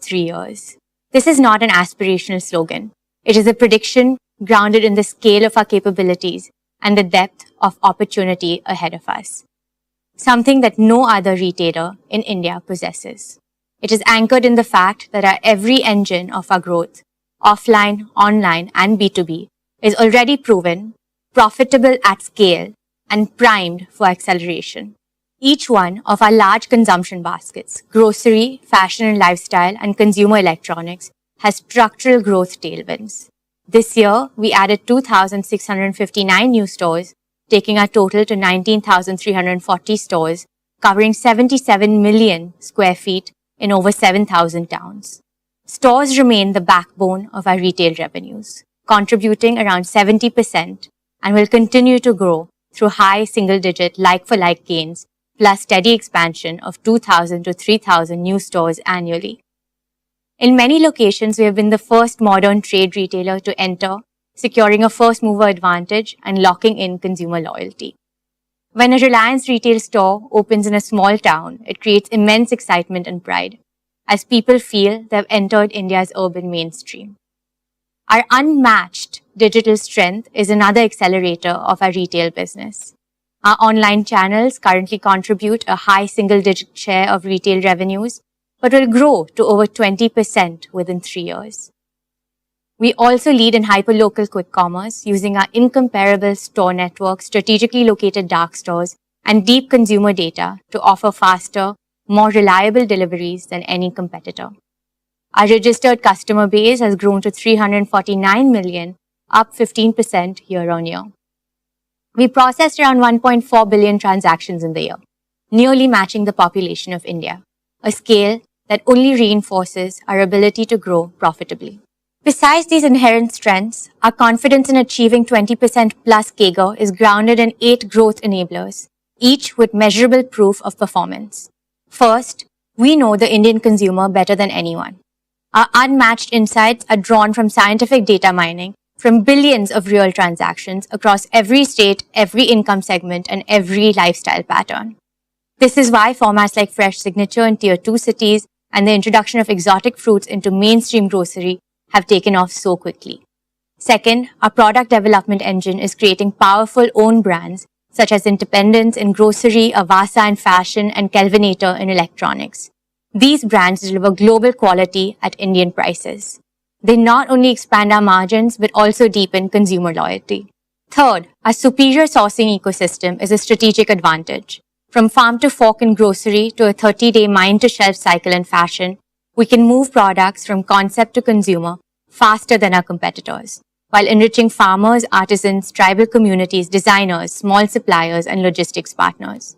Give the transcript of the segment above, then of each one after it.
3 years. This is not an aspirational slogan. It is a prediction grounded in the scale of our capabilities and the depth of opportunity ahead of us. Something that no other retailer in India possesses. It is anchored in the fact that our every engine of our growth, offline, online, and B2B, is already proven, profitable at scale, and primed for acceleration. Each one of our large consumption baskets, grocery, fashion and lifestyle, and consumer electronics, has structural growth tailwinds. This year, we added 2,659 new stores, taking our total to 19,340 stores, covering 77 million square feet in over 7,000 towns. Stores remain the backbone of our retail revenues, contributing around 70% and will continue to grow through high single-digit like-for-like gains plus steady expansion of 2,000 to 3,000 new stores annually. In many locations, we have been the first modern trade retailer to enter, securing a first-mover advantage and locking in consumer loyalty. When a Reliance retail store opens in a small town, it creates immense excitement and pride, as people feel they have entered India's urban mainstream. Our unmatched digital strength is another accelerator of our retail business. Our online channels currently contribute a high single-digit share of retail revenues, but will grow to over 20% within 3 years. We also lead in hyperlocal quick commerce using our incomparable store network, strategically located dark stores, and deep consumer data to offer faster, more reliable deliveries than any competitor. Our registered customer base has grown to 349 million, up 15% year-on-year. We processed around 1.4 billion transactions in the year, nearly matching the population of India, a scale that only reinforces our ability to grow profitably. Besides these inherent strengths, our confidence in achieving 20% plus CAGR is grounded in 8 growth enablers, each with measurable proof of performance. First, we know the Indian consumer better than anyone. Our unmatched insights are drawn from scientific data mining, from billions of real transactions across every state, every income segment, and every lifestyle pattern. This is why formats like Fresh Signature in Tier 2 cities and the introduction of exotic fruits into mainstream grocery have taken off so quickly. Second, our product development engine is creating powerful own brands such as Independence in grocery, Avasa in fashion, and Kelvinator in electronics. These brands deliver global quality at Indian prices. They not only expand our margins, but also deepen consumer loyalty. Third, our superior sourcing ecosystem is a strategic advantage. From farm to fork in grocery to a 30-day mine-to-shelf cycle in fashion, we can move products from concept to consumer faster than our competitors, while enriching farmers, artisans, tribal communities, designers, small suppliers, and logistics partners.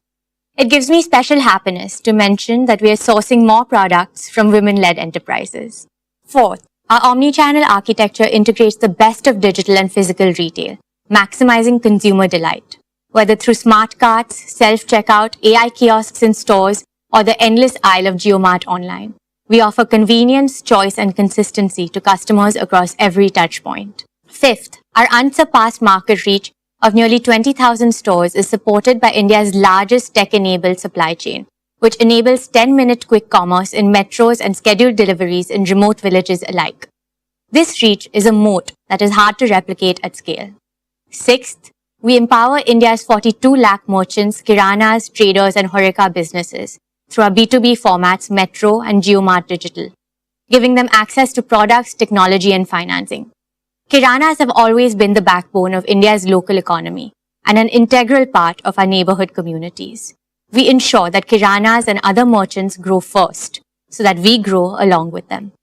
It gives me special happiness to mention that we are sourcing more products from women-led enterprises. Fourth, our omni-channel architecture integrates the best of digital and physical retail, maximizing consumer delight. Whether through smart carts, self-checkout, AI kiosks in stores, or the endless aisle of JioMart online, we offer convenience, choice, and consistency to customers across every touchpoint. Fifth, our unsurpassed market reach of nearly 20,000 stores is supported by India's largest tech-enabled supply chain, which enables 10-minute quick commerce in metros and scheduled deliveries in remote villages alike. This reach is a moat that is hard to replicate at scale. Sixth, we empower India's 42 lakh merchants, kiranas, traders, and HoReCa businesses through our B2B formats Metro and JioMart Digital, giving them access to products, technology, and financing. Kiranas have always been the backbone of India's local economy and an integral part of our neighborhood communities. We ensure that Kiranas and other merchants grow first, so that we grow along with them.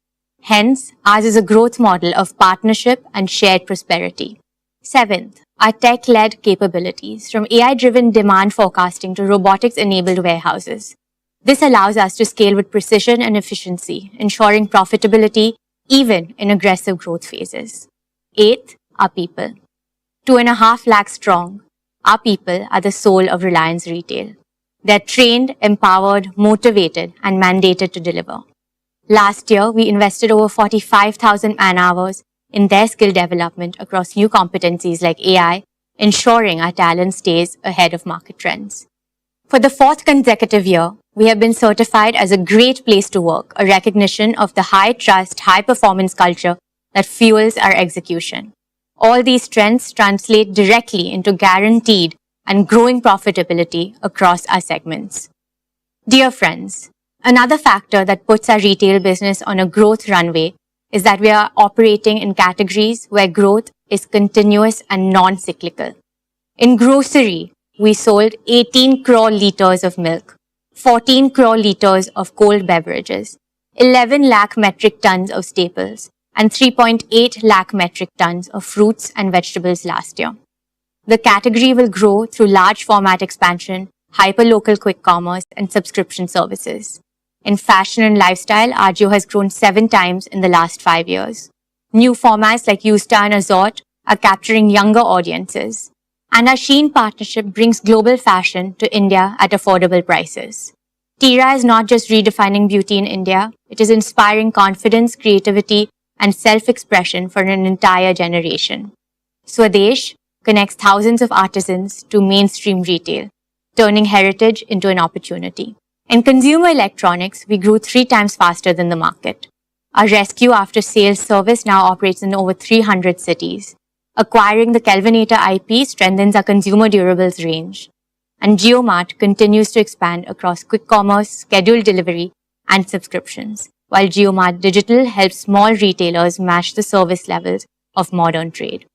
Hence, ours is a growth model of partnership and shared prosperity. Seventh, our tech-led capabilities, from AI-driven demand forecasting to robotics-enabled warehouses. This allows us to scale with precision and efficiency, ensuring profitability even in aggressive growth phases. Eighth, our people. 2.5 lakh strong, our people are the soul of Reliance Retail. They're trained, empowered, motivated, and mandated to deliver. Last year, we invested over 45,000 man-hours in their skill development across new competencies like AI, ensuring our talent stays ahead of market trends. For the 4th consecutive year, We have been certified as a great place to work, a recognition of the high trust, high performance culture that fuels our execution. All these strengths translate directly into guaranteed and growing profitability across our segments. Dear friends, another factor that puts our retail business on a growth runway is that we are operating in categories where growth is continuous and non-cyclical. In grocery, we sold 18 crore liters of milk, 14 crore liters of cold beverages, 11 lakh metric tons of staples, and 3.8 lakh metric tons of fruits and vegetables last year. The category will grow through large format expansion, hyperlocal quick commerce, and subscription services. In fashion and lifestyle, Ajio has grown 7 times in the last 5 years. New formats like Yousta and Azort are capturing younger audiences. And our Shein partnership brings global fashion to India at affordable prices. Tira is not just redefining beauty in India, it is inspiring confidence, creativity, and self-expression for an entire generation. Swadesh connects thousands of artisans to mainstream retail, turning heritage into an opportunity. In consumer electronics, we grew 3 times faster than the market. Our rescue after-sales service now operates in over 300 cities. Acquiring the Kelvinator IP strengthens our consumer durables range. And JioMart continues to expand across quick commerce, scheduled delivery, and subscriptions, while JioMart Digital helps small retailers match the service levels of modern trade.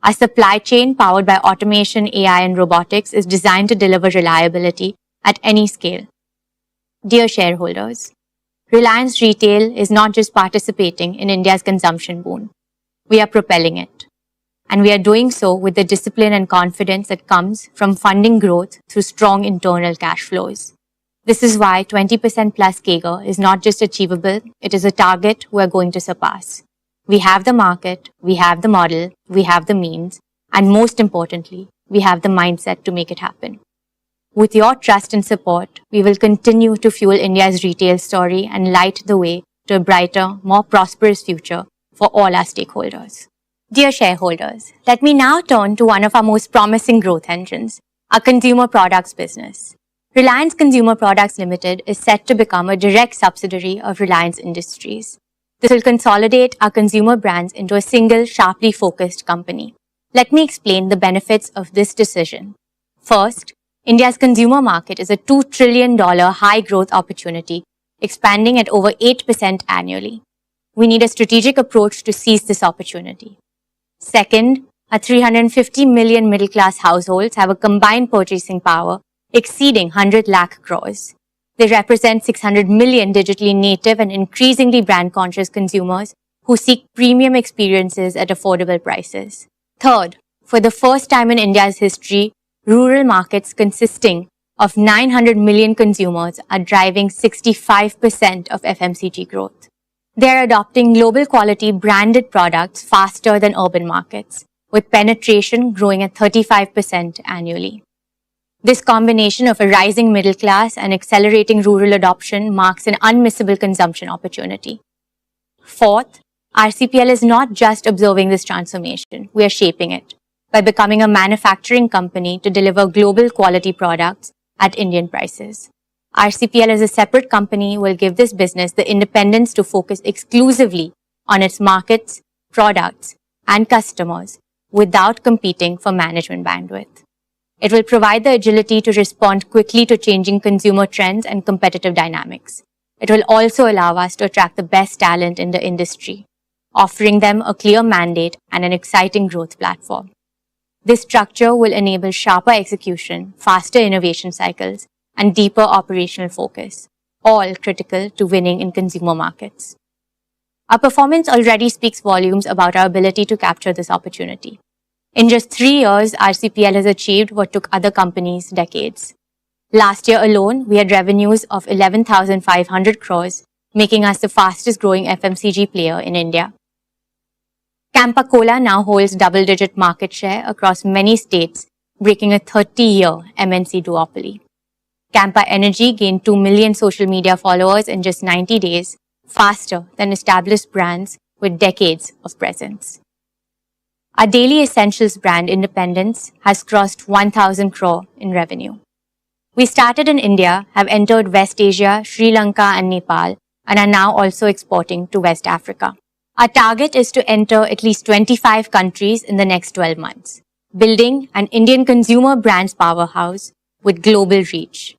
Our supply chain, powered by automation, AI, and robotics, is designed to deliver reliability at any scale. Dear shareholders, Reliance Retail is not just participating in India's consumption boom. We are propelling it. And we are doing so with the discipline and confidence that comes from funding growth through strong internal cash flows. This is why 20% plus CAGR is not just achievable, it is a target we are going to surpass. We have the market, we have the model, we have the means, and most importantly, we have the mindset to make it happen. With your trust and support, we will continue to fuel India's retail story and light the way to a brighter, more prosperous future for all our stakeholders. Dear shareholders, let me now turn to one of our most promising growth engines, our consumer products business. Reliance Consumer Products Limited is set to become a direct subsidiary of Reliance Industries. This will consolidate our consumer brands into a single, sharply focused company. Let me explain the benefits of this decision. First, India's consumer market is a $2 trillion high-growth opportunity, expanding at over 8% annually. We need a strategic approach to seize this opportunity. Second, our 350 million middle-class households have a combined purchasing power exceeding 100 lakh crores. They represent 600 million digitally native and increasingly brand-conscious consumers who seek premium experiences at affordable prices. Third, for the first time in India's history, rural markets consisting of 900 million consumers are driving 65% of FMCG growth. They are adopting global quality branded products faster than urban markets, with penetration growing at 35% annually. This combination of a rising middle class and accelerating rural adoption marks an unmissable consumption opportunity. Fourth, RCPL is not just observing this transformation, we are shaping it by becoming a manufacturing company to deliver global quality products at Indian prices. RCPL as a separate company will give this business the independence to focus exclusively on its markets, products, and customers without competing for management bandwidth. It will provide the agility to respond quickly to changing consumer trends and competitive dynamics. It will also allow us to attract the best talent in the industry, offering them a clear mandate and an exciting growth platform. This structure will enable sharper execution, faster innovation cycles, and deeper operational focus, all critical to winning in consumer markets. Our performance already speaks volumes about our ability to capture this opportunity. In just 3 years, RCPL has achieved what took other companies decades. Last year alone, we had revenues of 11,500 crores, making us the fastest growing FMCG player in India. Campa Cola now holds double-digit market share across many states, breaking a 30-year MNC duopoly. Campa Energy gained 2 million social media followers in just 90 days, faster than established brands with decades of presence. Our daily essentials brand Independence has crossed 1,000 crore in revenue. We started in India, have entered West Asia, Sri Lanka and Nepal, and are now also exporting to West Africa. Our target is to enter at least 25 countries in the next 12 months, building an Indian consumer brands powerhouse with global reach.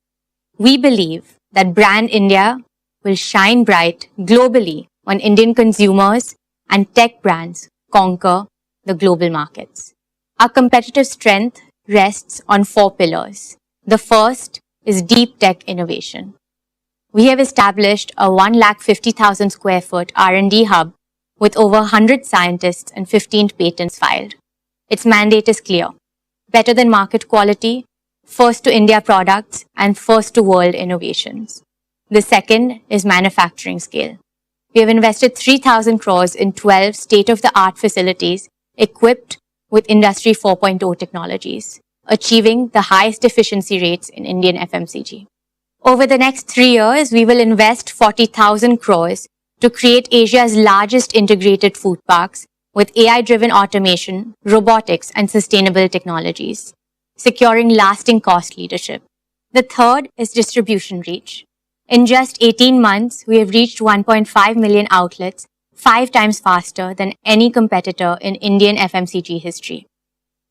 We believe that Brand India will shine bright globally when Indian consumers and tech brands conquer the global markets. Our competitive strength rests on 4 pillars. The first is deep tech innovation. We have established a 150,000 square foot R&D hub with over 100 scientists and 15 patents filed. Its mandate is clear: better than market quality, first to India products, and first to world innovations. The second is manufacturing scale. We have invested 3,000 crores in 12 state-of-the-art facilities equipped with Industry 4.0 technologies, achieving the highest efficiency rates in Indian FMCG. Over the next 3 years, we will invest 40,000 crores to create Asia's largest integrated food parks with AI-driven automation, robotics, and sustainable technologies, securing lasting cost leadership. The third is distribution reach. In just 18 months, we have reached 1.5 million outlets, 5 times faster than any competitor in Indian FMCG history.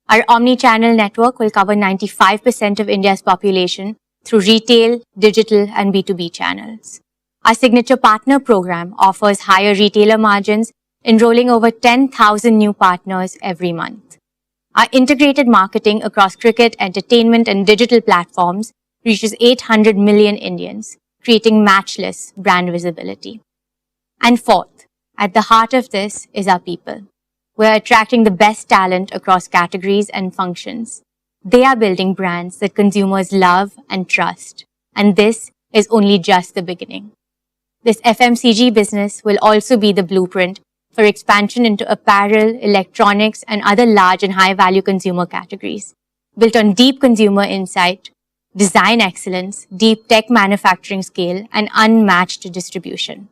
Our omni-channel network will cover 95% of India's population through retail, digital, and B2B channels. Our signature partner program offers higher retailer margins, enrolling over 10,000 new partners every month. Our integrated marketing across cricket, entertainment, and digital platforms reaches 800 million Indians, creating matchless brand visibility. And fourth, at the heart of this is our people. We're attracting the best talent across categories and functions. They are building brands that consumers love and trust. And this is only just the beginning. This FMCG business will also be the blueprint for expansion into apparel, electronics, and other large and high-value consumer categories, built on deep consumer insight, design excellence, deep tech manufacturing scale, and unmatched distribution.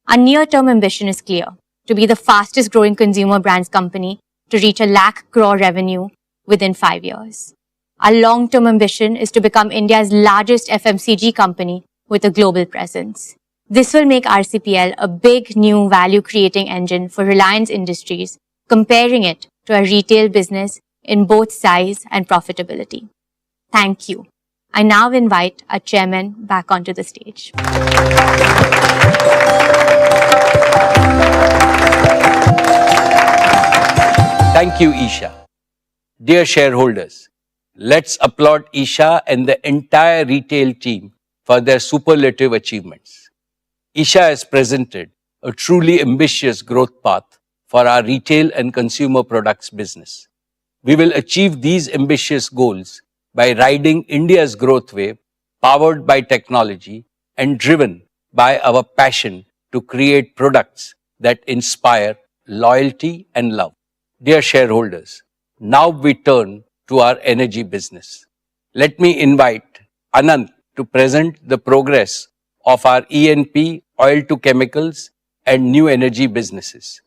Our near-term ambition is clear: to be the fastest-growing consumer brands company to reach 1 lakh crore revenue within 5 years. Our long-term ambition is to become India's largest FMCG company with a global presence. This will make RCPL a big new value-creating engine for Reliance Industries, comparing it to a retail business in both size and profitability. Thank you. I now invite our chairman back onto the stage. Thank you, Isha. Dear shareholders, let's applaud Isha and the entire retail team for their superlative achievements. Isha has presented a truly ambitious growth path for our retail and consumer products business. We will achieve these ambitious goals by riding India's growth wave, powered by technology and driven by our passion to create products that inspire loyalty and love. Dear shareholders, now we turn to our energy business. Let me invite Anant to present the progress of our E&P, oil to chemicals, and new energy businesses.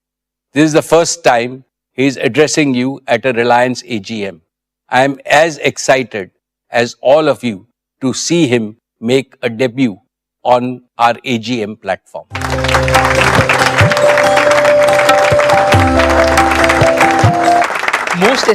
This is the first time he is addressing you at a Reliance AGM. I am as excited as all of you to see him make a debut on our AGM platform. Most